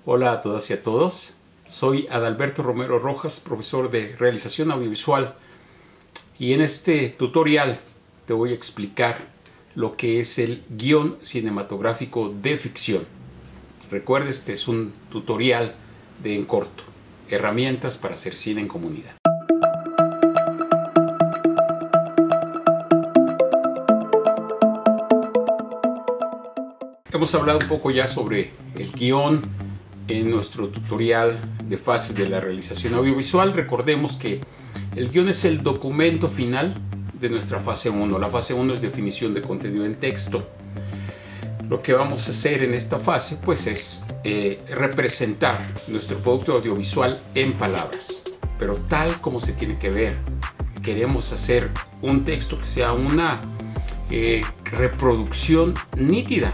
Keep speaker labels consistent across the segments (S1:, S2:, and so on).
S1: Hola a todas y a todos. Soy Adalberto Romero Rojas, profesor de realización audiovisual, y en este tutorial te voy a explicar lo que es el guión cinematográfico de ficción. Recuerda, este es un tutorial de en corto, herramientas para hacer cine en comunidad. Hemos hablado un poco ya sobre el guión en nuestro tutorial de fases de la realización audiovisual. Recordemos que el guión es el documento final de nuestra fase 1. La fase 1 es definición de contenido en texto. Lo que vamos a hacer en esta fase pues es representar nuestro producto audiovisual en palabras, pero tal como se tiene que ver. Queremos hacer un texto que sea una reproducción nítida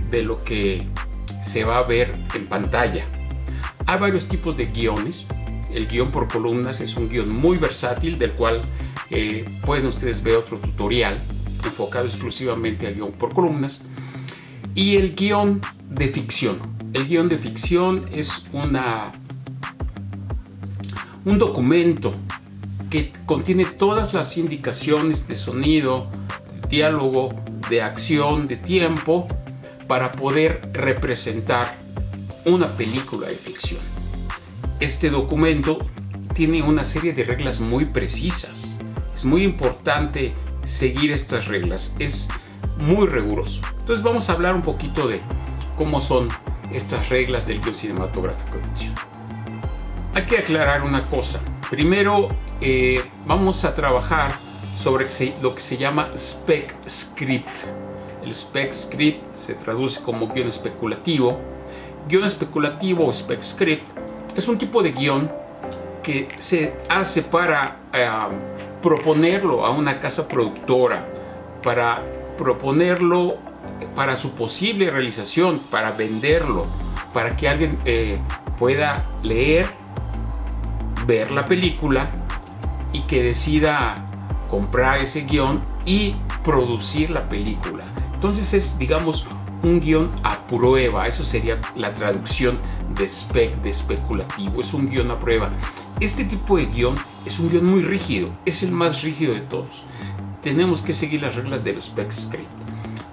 S1: de lo que se va a ver en pantalla. Hay varios tipos de guiones. El guión por columnas es un guión muy versátil, del cual pueden ustedes ver otro tutorial enfocado exclusivamente a guión por columnas. Y el guión de ficción. El guión de ficción es un documento que contiene todas las indicaciones de sonido, de diálogo, de acción, de tiempo, para poder representar una película de ficción. Este documento tiene una serie de reglas muy precisas. Es muy importante seguir estas reglas. Es muy riguroso. Entonces vamos a hablar un poquito de cómo son estas reglas del guión cinematográfico de ficción. Hay que aclarar una cosa. Primero vamos a trabajar sobre lo que se llama spec script. El spec script se traduce como guión especulativo. Guión especulativo o spec script es un tipo de guión que se hace para proponerlo a una casa productora, para proponerlo para su posible realización, para venderlo, para que alguien pueda leer, ver la película y que decida comprar ese guión y producir la película. Entonces es, digamos, un guión a prueba. Eso sería la traducción de spec, de especulativo. Es un guión a prueba. Este tipo de guión es un guión muy rígido. Es el más rígido de todos. Tenemos que seguir las reglas del spec script.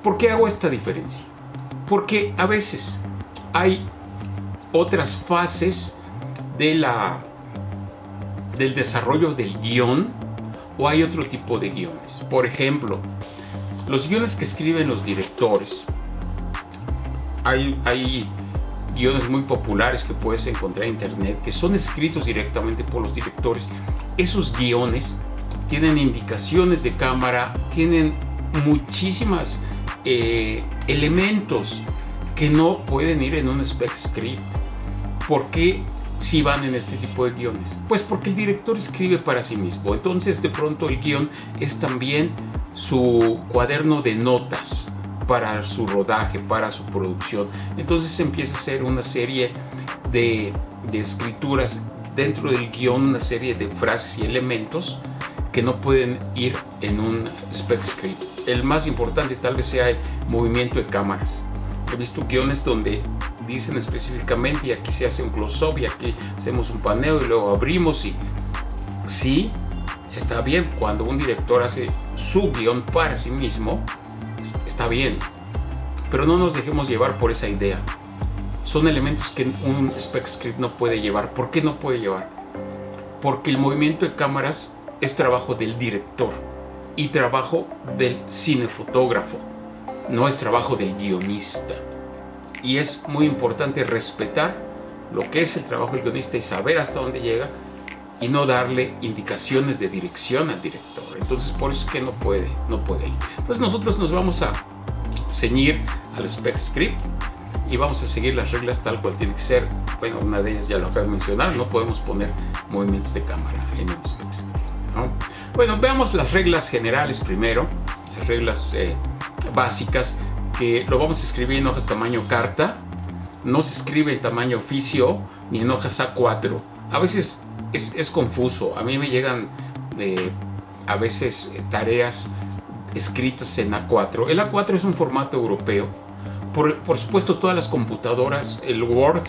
S1: ¿Por qué hago esta diferencia? Porque a veces hay otras fases del desarrollo del guión, o hay otro tipo de guiones. Por ejemplo, los guiones que escriben los directores. Hay guiones muy populares que puedes encontrar en internet que son escritos directamente por los directores. Esos guiones tienen indicaciones de cámara, tienen muchísimas elementos que no pueden ir en un spec script. ¿Por qué si van en este tipo de guiones? Pues porque el director escribe para sí mismo. Entonces de pronto el guión es también su cuaderno de notas para su rodaje, para su producción. Entonces empieza a ser una serie de escrituras dentro del guión, una serie de frases y elementos que no pueden ir en un spec script. El más importante tal vez sea el movimiento de cámaras. He visto guiones donde dicen específicamente, y aquí se hace un close-up, y aquí hacemos un paneo y luego abrimos, y sí, está bien. Cuando un director hace su guión para sí mismo, está bien, pero no nos dejemos llevar por esa idea. Son elementos que un spec script no puede llevar. ¿Por qué no puede llevar? Porque el movimiento de cámaras es trabajo del director y trabajo del cinefotógrafo, no es trabajo del guionista. Y es muy importante respetar lo que es el trabajo del guionista y saber hasta dónde llega, y no darle indicaciones de dirección al director. Entonces por eso es que no puede ir. Entonces nosotros nos vamos a ceñir al spec script y vamos a seguir las reglas tal cual tiene que ser. Bueno, una de ellas ya lo acabo de mencionar: no podemos poner movimientos de cámara en el spec script, ¿no? Bueno, veamos las reglas generales primero, las reglas básicas, que lo vamos a escribir en hojas tamaño carta. No se escribe en tamaño oficio ni en hojas A4. A veces es confuso. A mí me llegan a veces tareas escritas en A4. El A4 es un formato europeo Por supuesto, todas las computadoras, el Word,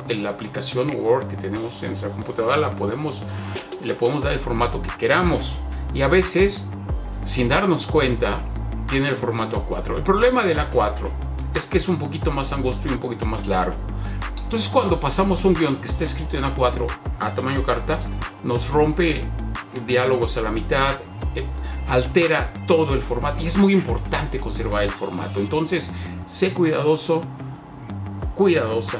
S1: la aplicación Word que tenemos en nuestra computadora, le podemos dar el formato que queramos. Y a veces, sin darnos cuenta, tiene el formato A4. El problema del A4 es que es un poquito más angosto y un poquito más largo. Entonces, cuando pasamos un guión que está escrito en A4 a tamaño carta, nos rompe diálogos a la mitad, altera todo el formato, y es muy importante conservar el formato. Entonces, sé cuidadoso, cuidadosa,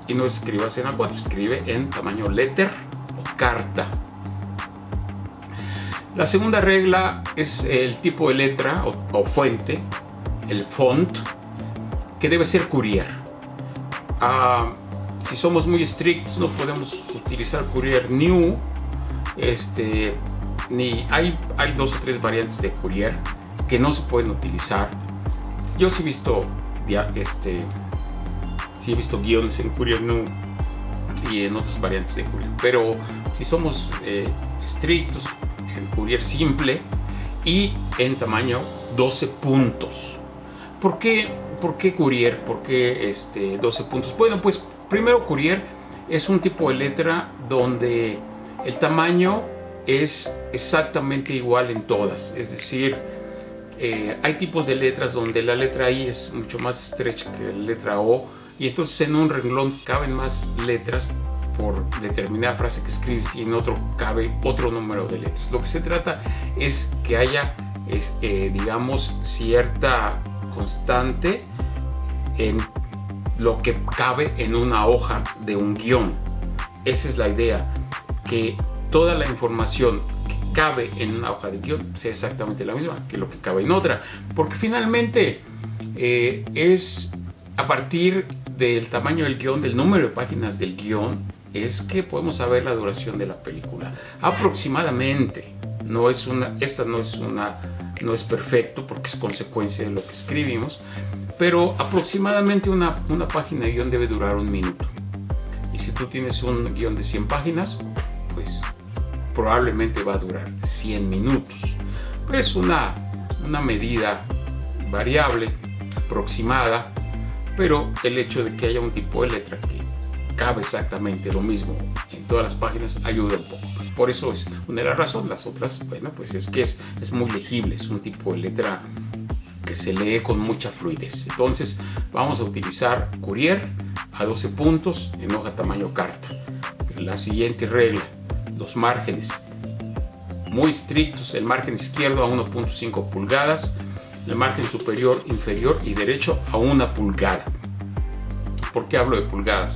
S1: y no escribas en A4, escribe en tamaño letter o carta. La segunda regla es el tipo de letra o fuente, el font, que debe ser Courier. Si somos muy estrictos, no podemos utilizar Courier New. Hay 2 o 3 variantes de Courier que no se pueden utilizar. Yo sí he visto guiones en Courier New y en otras variantes de Courier, pero si somos estrictos, en Courier simple y en tamaño 12 puntos. ¿Por qué Courier? ¿Por qué 12 puntos? Bueno, pues primero, Courier es un tipo de letra donde el tamaño es exactamente igual en todas. Es decir, hay tipos de letras donde la letra I es mucho más estrecha que la letra O, y entonces en un renglón caben más letras por determinada frase que escribes, y en otro cabe otro número de letras. Lo que se trata es que haya, digamos, cierta constante en lo que cabe en una hoja de un guión. Esa es la idea, que toda la información que cabe en una hoja de guión sea exactamente la misma que lo que cabe en otra, porque finalmente es a partir del tamaño del guión, del número de páginas del guión, es que podemos saber la duración de la película. Aproximadamente, no es perfecto porque es consecuencia de lo que escribimos, pero aproximadamente una página de guión debe durar 1 minuto. Y si tú tienes un guión de 100 páginas, pues probablemente va a durar 100 minutos. Es una medida variable, aproximada, pero el hecho de que haya un tipo de letra que cabe exactamente lo mismo en todas las páginas ayuda un poco. Por eso es una de las razones. Las otras, bueno, pues es que es muy legible, es un tipo de letra que se lee con mucha fluidez. Entonces vamos a utilizar Courier a 12 puntos en hoja tamaño carta. La siguiente regla: los márgenes muy estrictos. El margen izquierdo a 1.5 pulgadas, el margen superior, inferior y derecho a 1 pulgada. ¿Por qué hablo de pulgadas?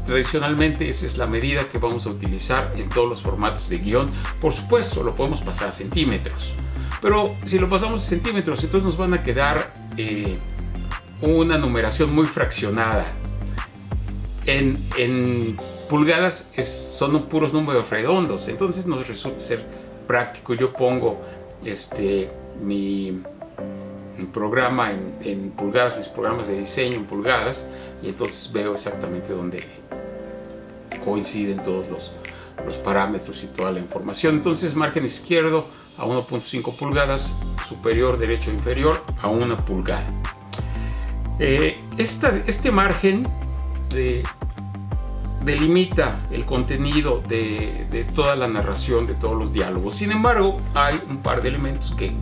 S1: Tradicionalmente esa es la medida que vamos a utilizar en todos los formatos de guión. Por supuesto, lo podemos pasar a centímetros, pero si lo pasamos a centímetros, entonces nos van a quedar una numeración muy fraccionada. En pulgadas son puros números redondos, entonces nos resulta ser práctico. Yo pongo mi programa en pulgadas, mis programas de diseño en pulgadas, y entonces veo exactamente dónde coinciden todos los parámetros y toda la información. Entonces, margen izquierdo a 1.5 pulgadas, superior, derecho, inferior a 1 pulgada. Este margen delimita el contenido de toda la narración, de todos los diálogos. Sin embargo, hay un par de elementos que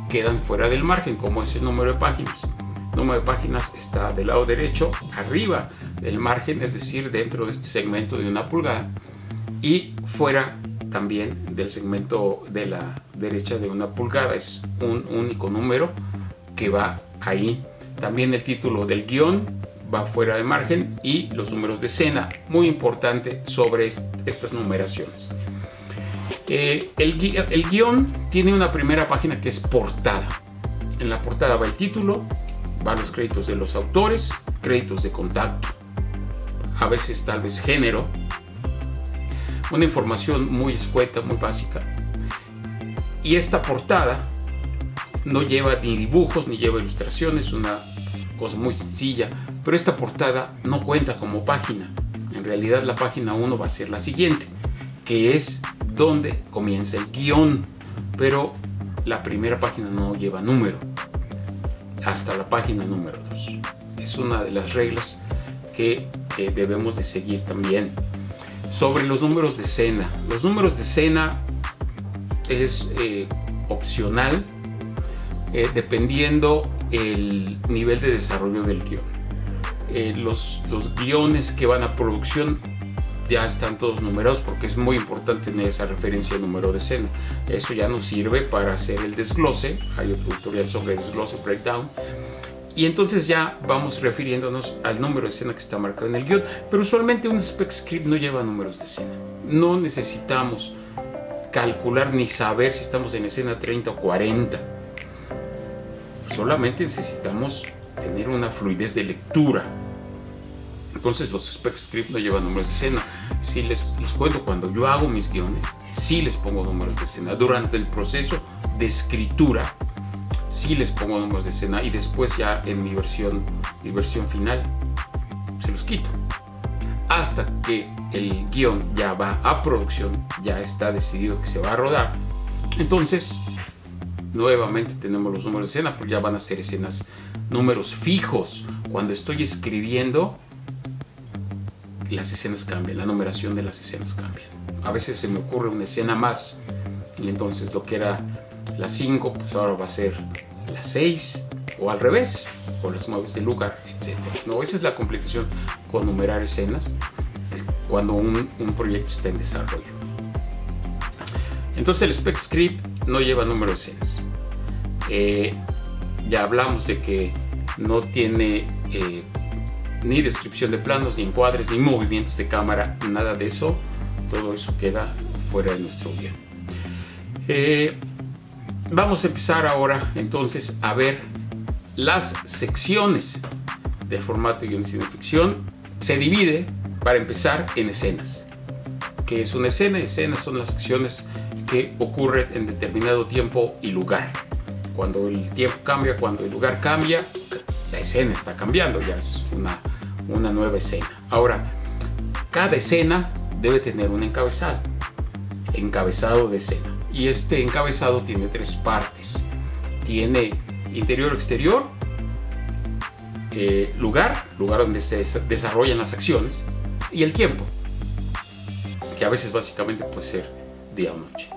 S1: quedan fuera del margen, como es el número de páginas. El número de páginas está del lado derecho, arriba del margen, es decir, dentro de este segmento de 1 pulgada, y fuera también del segmento de la derecha de 1 pulgada. Es un único número que va ahí. También el título del guión va fuera de margen, y los números de escena, muy importante sobre estas numeraciones. El guión tiene una primera página que es portada. En la portada va el título, van los créditos de los autores, créditos de contacto, a veces tal vez género, una información muy escueta, muy básica. Y esta portada no lleva ni dibujos ni lleva ilustraciones, una cosa muy sencilla, pero esta portada no cuenta como página. En realidad la página 1 va a ser la siguiente, que es donde comienza el guión, pero la primera página no lleva número. hasta la página número 2. Es una de las reglas que debemos de seguir también. Sobre los números de escena. Los números de escena es opcional dependiendo el nivel de desarrollo del guión. Los guiones que van a producción ya están todos numerados porque es muy importante tener esa referencia de número de escena. Eso ya nos sirve para hacer el desglose. Hay otro tutorial sobre el desglose, breakdown. Y entonces ya vamos refiriéndonos al número de escena que está marcado en el guión. Pero usualmente un spec script no lleva números de escena. No necesitamos calcular ni saber si estamos en escena 30 o 40. Solamente necesitamos tener una fluidez de lectura. Entonces los spec script no llevan números de escena. Si les cuento, cuando yo hago mis guiones, sí les pongo números de escena. Durante el proceso de escritura, sí les pongo números de escena, y después ya en mi versión final se los quito. Hasta que el guión ya va a producción, ya está decidido que se va a rodar. Entonces, nuevamente tenemos los números de escena, pero ya van a ser escenas, números fijos. Cuando estoy escribiendo, las escenas cambian, la numeración de las escenas cambia. A veces se me ocurre una escena más, y entonces lo que era la 5, pues ahora va a ser la 6, o al revés, con las mueves de lugar, etc. No, esa es la complicación con numerar escenas cuando un proyecto está en desarrollo. Entonces el spec script no lleva número de escenas. Ya hablamos de que no tiene ni descripción de planos, ni encuadres, ni movimientos de cámara, nada de eso. Todo eso queda fuera de nuestro guión. Vamos a empezar ahora entonces a ver las secciones del formato de guion de cineficción. Se divide, para empezar, en escenas. ¿Qué es una escena? Escenas son las secciones que ocurren en determinado tiempo y lugar. Cuando el tiempo cambia, cuando el lugar cambia, la escena está cambiando, ya es una nueva escena. Ahora, cada escena debe tener un encabezado de escena, y este encabezado tiene 3 partes. Tiene interior-exterior, lugar donde se desarrollan las acciones, y el tiempo, que a veces básicamente puede ser día o noche.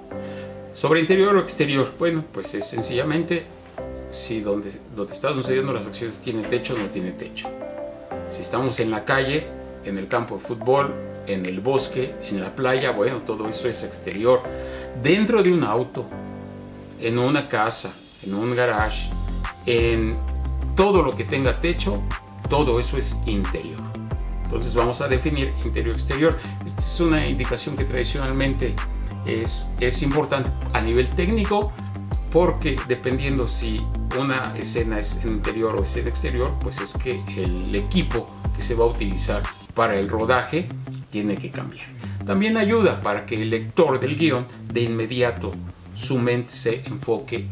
S1: Sobre interior o exterior, bueno, pues es sencillamente si donde están sucediendo las acciones tiene techo o no tiene techo. Si estamos en la calle, en el campo de fútbol, en el bosque, en la playa, bueno, todo eso es exterior. Dentro de un auto, en una casa, en un garage, en todo lo que tenga techo, todo eso es interior. Entonces vamos a definir interior-exterior. Esta es una indicación que tradicionalmente es importante a nivel técnico, porque dependiendo si una escena es en interior o es en exterior, pues es que el equipo que se va a utilizar para el rodaje tiene que cambiar. También ayuda para que el lector del guión de inmediato su mente se enfoque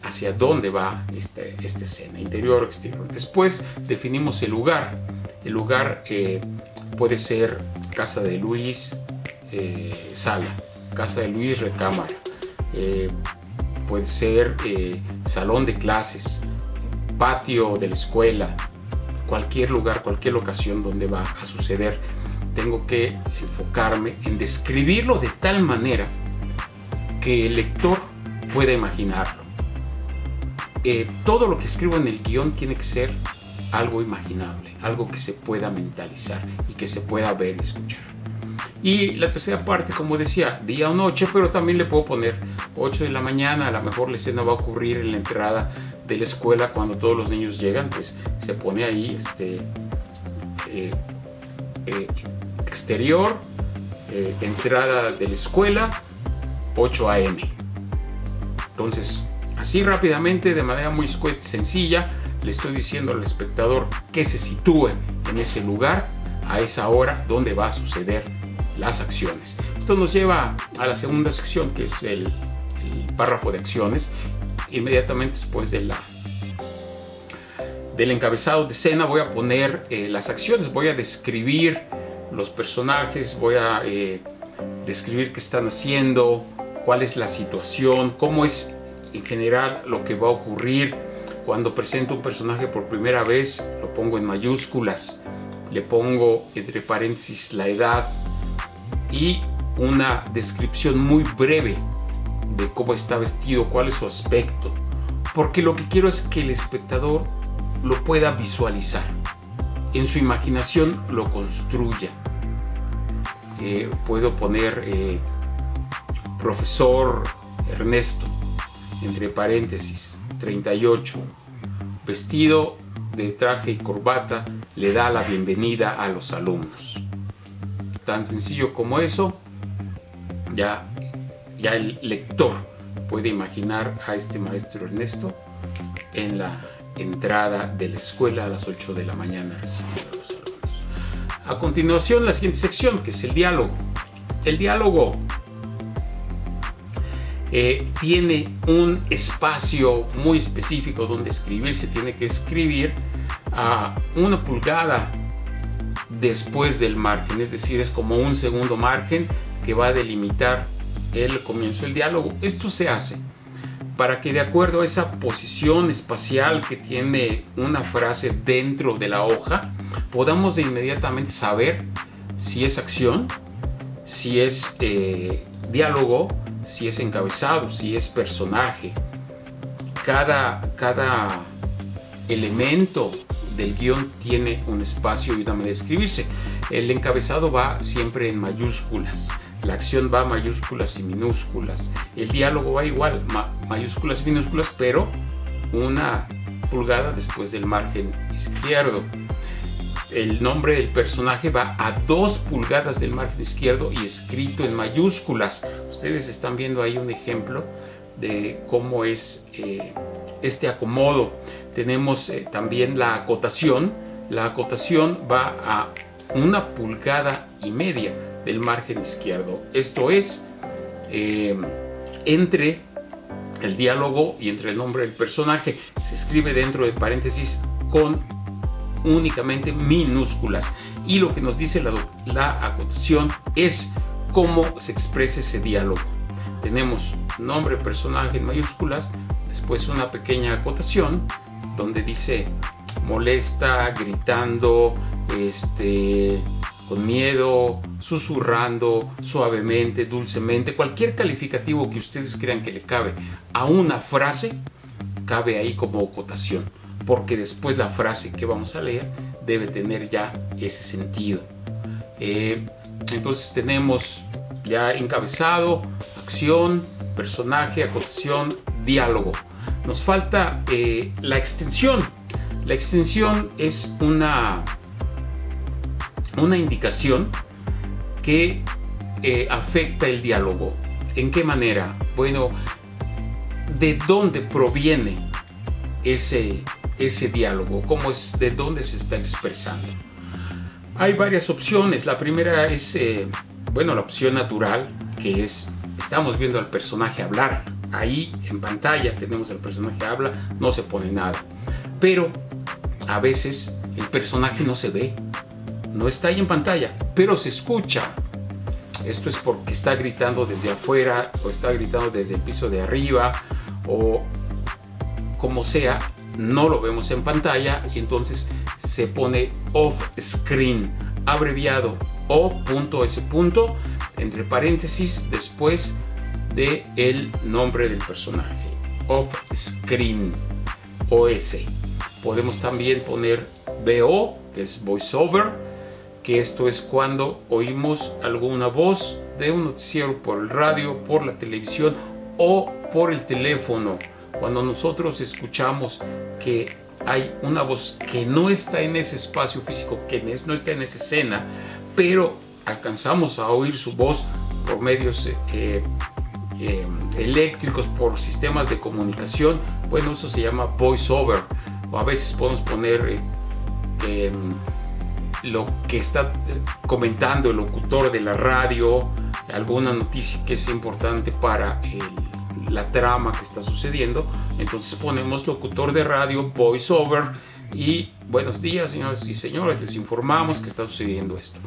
S1: hacia dónde va esta escena, interior o exterior. Después definimos el lugar. El lugar puede ser casa de Luis, sala, casa de Luis, recámara. Puede ser salón de clases, patio de la escuela, cualquier lugar, cualquier locación donde va a suceder. Tengo que enfocarme en describirlo de tal manera que el lector pueda imaginarlo. Todo lo que escribo en el guión tiene que ser algo imaginable, algo que se pueda mentalizar y que se pueda ver y escuchar. Y la tercera parte, como decía, día o noche, pero también le puedo poner 8 de la mañana. A lo mejor la escena va a ocurrir en la entrada de la escuela cuando todos los niños llegan, pues se pone ahí exterior, entrada de la escuela, 8 a.m. Entonces, así rápidamente, de manera muy sencilla, le estoy diciendo al espectador que se sitúe en ese lugar, a esa hora donde va a suceder las acciones. Esto nos lleva a la segunda sección, que es el párrafo de acciones. Inmediatamente después del encabezado de escena voy a poner las acciones, voy a describir los personajes, voy a describir qué están haciendo, cuál es la situación, cómo es en general lo que va a ocurrir, Cuando presento un personaje por primera vez, lo pongo en mayúsculas, le pongo entre paréntesis la edad y una descripción muy breve de cómo está vestido, cuál es su aspecto, porque lo que quiero es que el espectador lo pueda visualizar, en su imaginación lo construya. Puedo poner profesor Ernesto, entre paréntesis, 38, vestido de traje y corbata, le da la bienvenida a los alumnos. Tan sencillo como eso, ya el lector puede imaginar a este maestro Ernesto en la entrada de la escuela a las 8 de la mañana recibiendo a los alumnos. A continuación, la siguiente sección, que es el diálogo. El diálogo tiene un espacio muy específico donde escribir. Se tiene que escribir a 1 pulgada después del margen, es decir, es como un segundo margen que va a delimitar el comienzo del diálogo. Esto se hace para que, de acuerdo a esa posición espacial que tiene una frase dentro de la hoja, podamos de inmediatamente saber si es acción, si es diálogo, si es encabezado, si es personaje. Cada elemento del guión tiene un espacio y una manera de escribirse. El encabezado va siempre en mayúsculas, la acción va mayúsculas y minúsculas, el diálogo va igual, mayúsculas y minúsculas, pero 1 pulgada después del margen izquierdo. El nombre del personaje va a 2 pulgadas del margen izquierdo y escrito en mayúsculas. Ustedes están viendo ahí un ejemplo de cómo es este acomodo. Tenemos también la acotación. La acotación va a 1,5 pulgadas del margen izquierdo. Esto es entre el diálogo y entre el nombre del personaje. Se escribe dentro de paréntesis con únicamente minúsculas, y lo que nos dice la acotación es cómo se expresa ese diálogo. Tenemos nombre, personaje en mayúsculas, después una pequeña acotación donde dice molesta, gritando, con miedo, susurrando, suavemente, dulcemente, cualquier calificativo que ustedes crean que le cabe a una frase, cabe ahí como acotación, porque después la frase que vamos a leer debe tener ya ese sentido. Entonces tenemos ya encabezado, acción, personaje, acotación, diálogo. Nos falta la extensión. La extensión es una indicación que afecta el diálogo. ¿En qué manera? Bueno, ¿de dónde proviene ese diálogo? ¿Cómo es? ¿De dónde se está expresando? Hay varias opciones. La primera es, la opción natural, que es, estamos viendo al personaje hablar. Ahí en pantalla tenemos al personaje habla, no se pone nada. Pero a veces el personaje no se ve, no está ahí en pantalla, pero se escucha. Esto es porque está gritando desde afuera, o está gritando desde el piso de arriba, o como sea, no lo vemos en pantalla, y entonces se pone off screen, abreviado O.S. entre paréntesis después de el nombre del personaje, off screen, OS. Podemos también poner VO, que es voiceover, que esto es cuando oímos alguna voz de un noticiero por el radio, por la televisión o por el teléfono. Cuando nosotros escuchamos que hay una voz que no está en ese espacio físico, que no está en esa escena, pero alcanzamos a oír su voz por medios eléctricos, por sistemas de comunicación, bueno, eso se llama voiceover. O a veces podemos poner lo que está comentando el locutor de la radio, alguna noticia que es importante para la trama que está sucediendo. Entonces ponemos locutor de radio, voiceover, y buenos días, señoras y señores, les informamos que está sucediendo esto.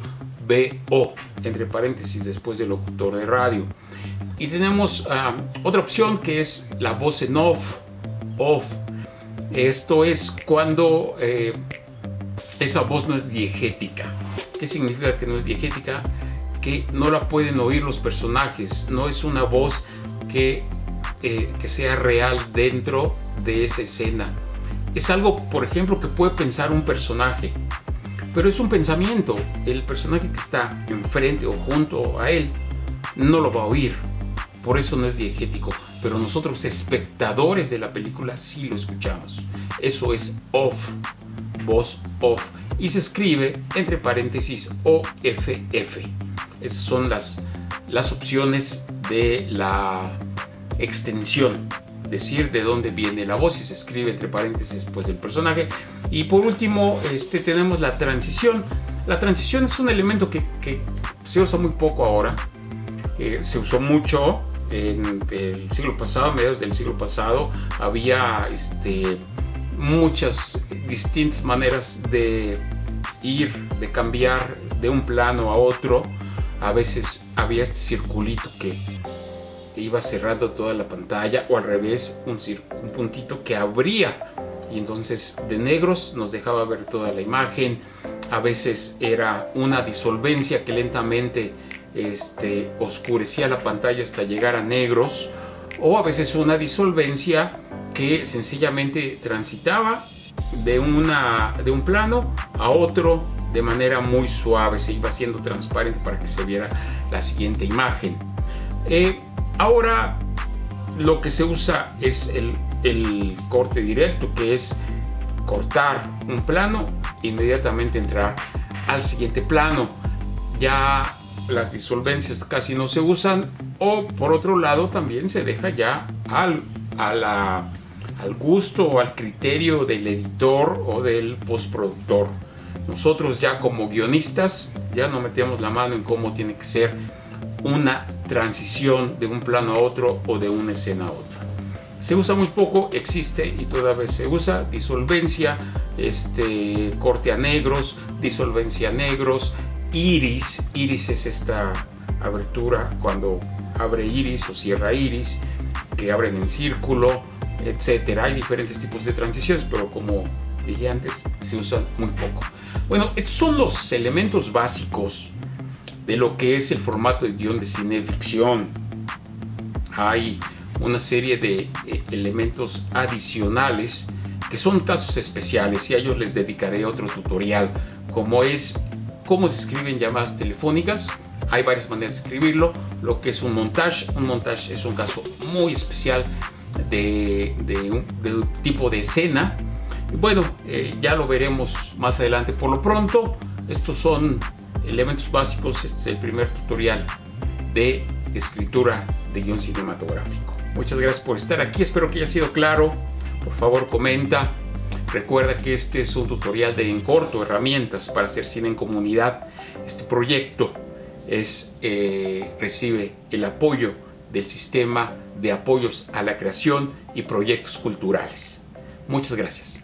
S1: VO, entre paréntesis después del locutor de radio. Y tenemos otra opción que es la voz en off. Esto es cuando esa voz no es diegética. ¿Qué significa que no es diegética? Que no la pueden oír los personajes, no es una voz que sea real dentro de esa escena. Es algo, por ejemplo, que puede pensar un personaje, pero es un pensamiento. El personaje que está enfrente o junto a él no lo va a oír, por eso no es diegético, pero nosotros, espectadores de la película, sí lo escuchamos. Eso es off, voz off, y se escribe entre paréntesis OFF. Esas son las opciones de la extensión, decir de dónde viene la voz, y se escribe entre paréntesis pues el personaje. Y por último tenemos la transición. La transición es un elemento que se usa muy poco ahora. Se usó mucho en el siglo pasado, a mediados del siglo pasado. Había muchas distintas maneras de cambiar de un plano a otro. A veces había este circulito que iba cerrando toda la pantalla, o al revés, un puntito que abría, y entonces de negros nos dejaba ver toda la imagen. A veces era una disolvencia que lentamente oscurecía la pantalla hasta llegar a negros, o a veces una disolvencia que sencillamente transitaba de un plano a otro de manera muy suave, se iba haciendo transparente para que se viera la siguiente imagen. Ahora lo que se usa es el corte directo, que es cortar un plano e inmediatamente entrar al siguiente plano. Ya las disolvencias casi no se usan, o por otro lado también se deja ya al gusto o al criterio del editor o del postproductor. Nosotros ya como guionistas ya no metemos la mano en cómo tiene que ser una transición de un plano a otro o de una escena a otra. Se usa muy poco, existe y todavía se usa disolvencia, corte a negros, disolvencia a negros, iris. Iris es esta abertura cuando abre iris o cierra iris, que abren en círculo, etcétera. Hay diferentes tipos de transiciones, pero como dije antes, se usan muy poco. Bueno, estos son los elementos básicos de lo que es el formato de guión de cine ficción. Hay una serie de elementos adicionales que son casos especiales, y a ellos les dedicaré otro tutorial, como es cómo se escriben llamadas telefónicas. Hay varias maneras de escribirlo. Lo que es un montaje. Un montaje es un caso muy especial de un tipo de escena. Y bueno, ya lo veremos más adelante. Por lo pronto, estos son elementos básicos. Este es el primer tutorial de escritura de guión cinematográfico. Muchas gracias por estar aquí. Espero que haya sido claro. Por favor, comenta. Recuerda que este es un tutorial de En Corto, herramientas para hacer cine en comunidad. Este proyecto recibe el apoyo del Sistema de Apoyos a la Creación y Proyectos Culturales. Muchas gracias.